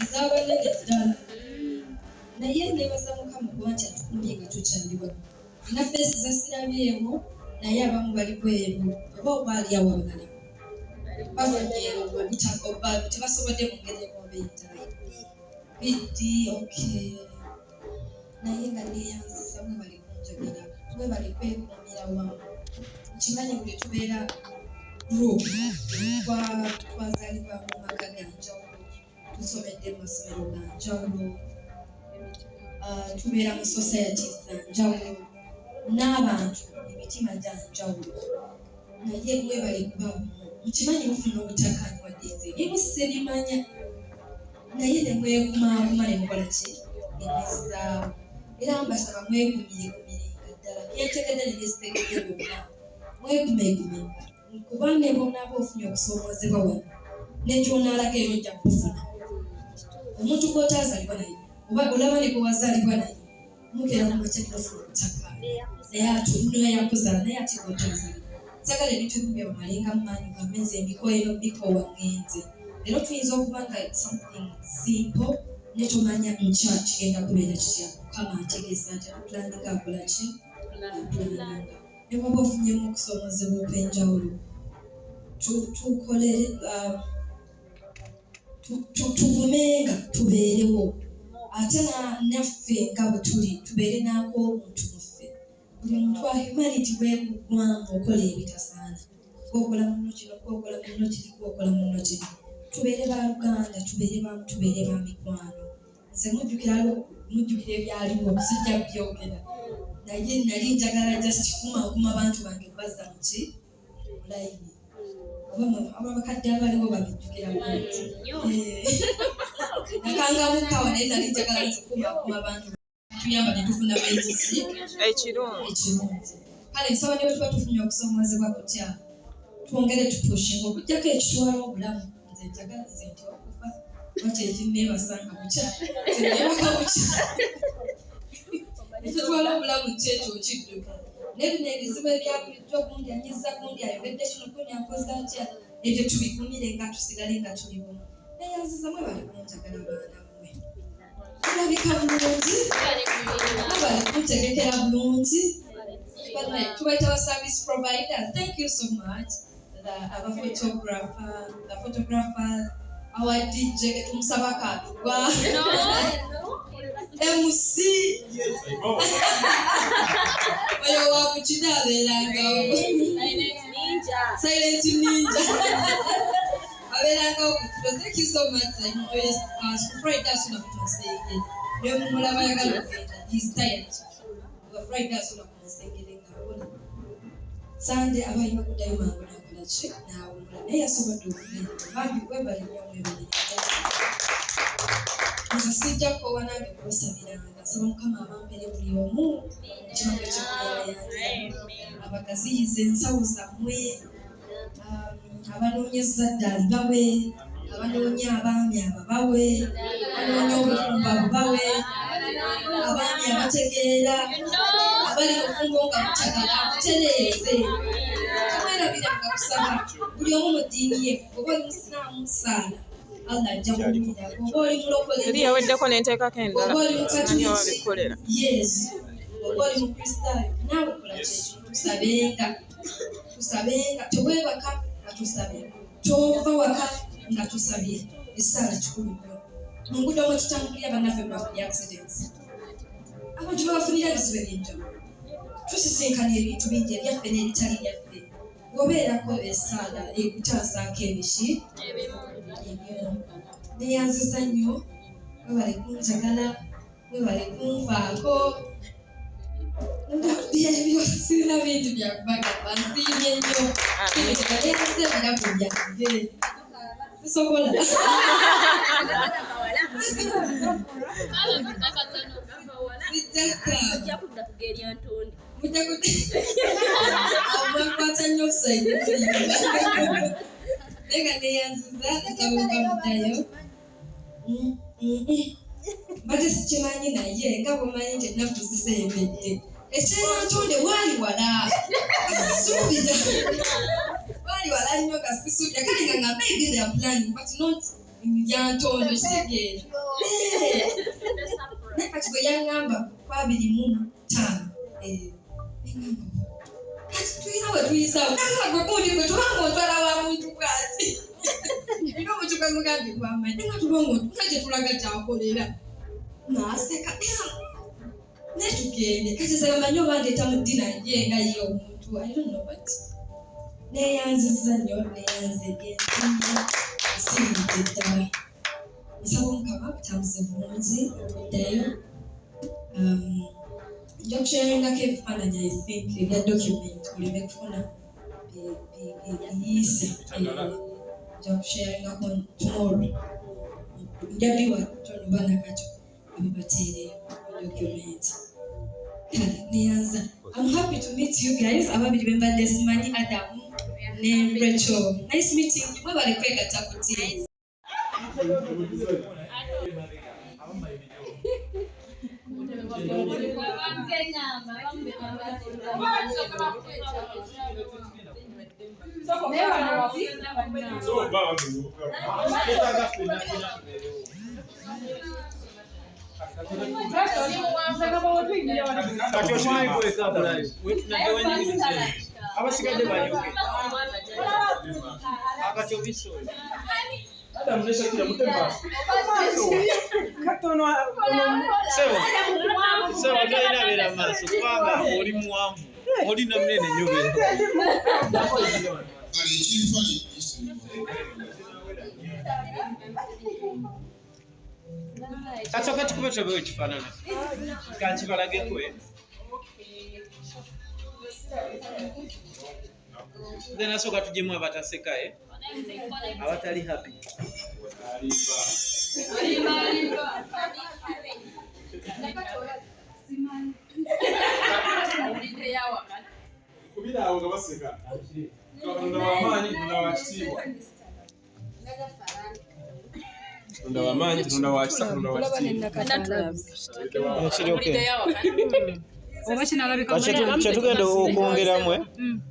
ez'abalege ddala naye neebaza Mukama kuba nti atukumbye nga tukyaliwa na feesi zasirabyewo naye abamu bali bweru oba obaali awo abalala bavuddeewo babitagoba tebasobodde mu ngeri ekubabeeta biddi okay naye nga neeyanziza mwe bali kunjagala mwe bali kwekuumira wamu nkimanyi buli tubeera group twazaalibwa mu maka ga njawulo tusomedde mu masomero ga njawulo tubeera mu societies za njawulo n'abantu emitima gya njawulo naye mwe bali kuba nkimanyi mufuna obutakkaanya wadde nze ebusebimanya naye ne mwekumaakuma ne mukola ki ebizaawo era mbasaba mwekumirenga ddala byentegedde ne byesitegedde byonna mwekumeekumenga kuba ne bonaaba ofunye okusoomozebwa wano ne gy'onaalaga era ojja kufuna omuntu gw'otaazaalibwa naye oba olaba ne gwe wazaalibwa naye mukeera mu makyaliro ofuna obutakkaanya naye yakuzaala naye ate gw'otaazaalibwa sagala ebintu ebimu byebamalenga mu maanyi gambe nze mbikoero mbikoowa ngenze leero tuyinza okuba nga something simple ne tomanya nkya kigenda kubeera kitya Mukama ategeeza nti apulaninga akola ki apulaninga ne bw'oba ofunyemu okusoomozebwa okw'enjawulo tukolere tugumenga tubeerewo ate naffe nga bwe tuli tubeere n'ako omuntu muffe buli muntu wa humanity bwegugwamu okola ebitasaana gwokola muno kino gwokola muno kiri gwokola muno kiri tubeere baluganda tubeere ba mikwano nze mujjukira ebyaliwo sijja byogera naye nali njagala just kumaakuma abantu bange bazza muki olayini ababakadde abaliwo babijjukira bulungi nakangamukawo naye nali njagala nzikumaakuma abantu tuyamba ne tufuna ekiki ekirungi kale nsaba ne bwe tuba tufunye okusoomozebwa kutya twongere tupushinga okujjako ekitwala obulamu nze njagala nze nti okufa wati ekinneebasanga bukya neebaka bukya ekitwala obulamu kyekyo okidduka nebino ebizibu ebyabulijjo gundi anyiza gundi ayogedde kino gundi akoze atya ebyo tubikumire nga tusigale nga tuli bumu neyanziza mwe bali kunjagala baana mmwe tulabika bulungi mwe bali kuntegekera bulungi tubaita ba service providers. Thank you so much. Our photographers, our DJ, Tumsabaka, MC. Silent Ninja. Thank you so much. He's tired. Friday Sunday abayima kuddayo mangu nakola ki naawumula naye yasobodde okugenda bambi webali nnyo mwebali nze sijja kukoowa nange kubasabiranga nsaba Mukama abampere buli omu ekimango ky'okuyaayaanira abagaziyiza ensawo zammwe abanoonyeza ddali bawe abanoonya abaami ababawe abanoonya obufumbo abubawe abaami abategeera abali mufungo nga mukyagala mutereeze temwerabiranga kusaba buli omu mu ddiini ye oba oli musiraamu saala Allah ajja kuwulira oba oli mulokole yaweddeko n'enteekako endala oba oli mukatuliki wabikolera yesu oba oli mukristaayo naawe kola kyekyo tusabenga teweebaka nga tusabe tova waka nga tusabye esaala kikulu nnyo mu nguudo mwe tutambulira bannaffe bafuna accidents abantu babafunira ebizibu eby'enjawulo tusisinkana ebintu bingi ebyaffe n'ebitali byaffe bw'obeerako esaala ekutaasaako ebiki neyanziza nnyo webale kunjagala webale kunfaako ndabyebyo sirina bintu byakubagamba nsiimye nnyo neyanze ebirago byange sisobola abakwata nnyo ofusaidi nega neyanziza nsabaukamuddayo bate sikimanyi naye nga bwemanyi nti ennaku zisembedde ekyentonde waali wala kasisuubira waali wala nnyo kasisuubira kale nga maybe they are planning but not yantondo sigera nakati bwe yaŋŋamba 2:5 kati tuyina we tuyisawo nagwe gundi gwe tubanga otwala wa muntu bwati ino omutuka mugambye gwamaanyi nga tubanga nga gye tulaga kyakolera naaseka netugende kati segamanyi oba ndeeta mu ddiina ye nga ye omuntu I don't know what neyanziza nnyo neyanze gensinga nsiridde ddala nsaba omukama butambuze bulungi ddayo nja kusharingako ebifaananyi I think ebya document oleme kufuna biyise nja kusharingako tomorrow nja biwa tonoba nakati abibateereyo document kale neyanza I'm happy to meet you guys ababiri bembadde simanyi Adamu ne Rachel nice meeting you mwebale kwegatta ku team Kati kubeta bwe kifaanana kankibalage kwe then asooka tujjemu abataseka abatali happy kubiraawo nga baseka Katonda w'amaanyi Katonda wa kitiibwa Katonda w'amaanyi Katonda wa kisa Katonda wa kitiibwa kyetugenda okwongeramu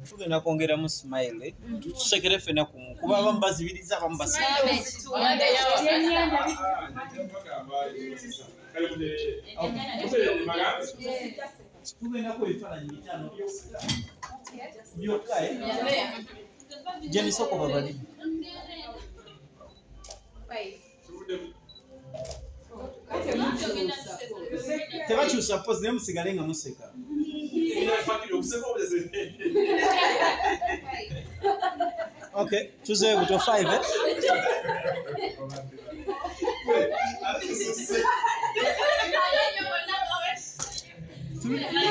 tugenda kwongeramu smile tusekere ffena kumu kuba abamu bazibiriza abamu baseka tugendako ebifaananyi 5 byokka jenisoko babali tebakyusa pose naye musigale nga museka okay tuzeeyo buto 5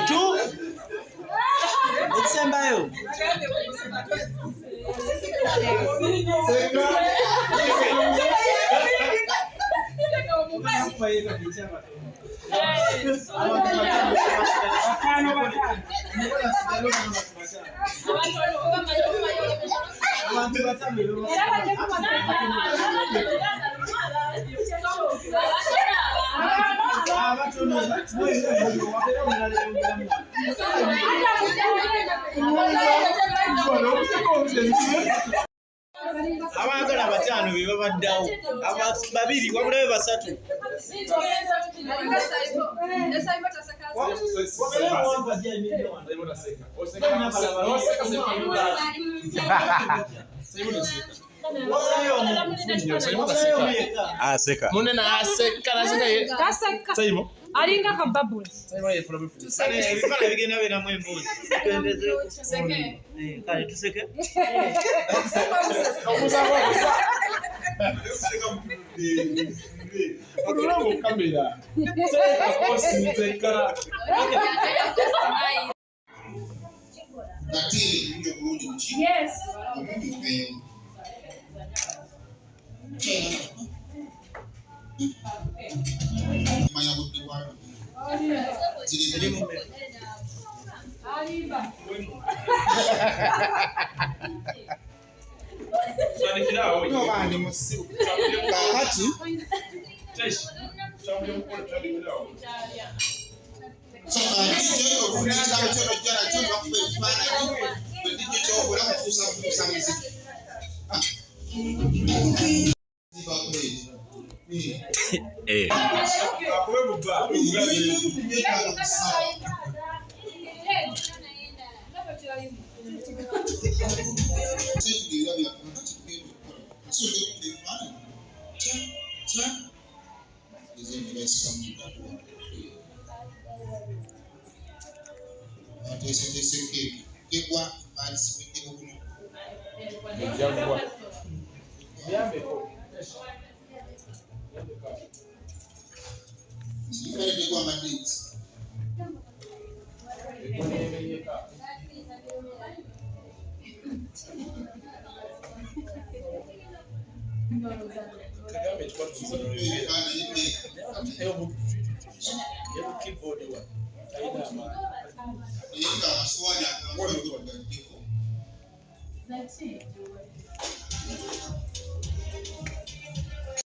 2 ekisembayo abagala 5 be babaddawo babiri wabula be 3 aseka munene aseka alinga kababula ebifana bigenda beramu emboozi kale tuseke yes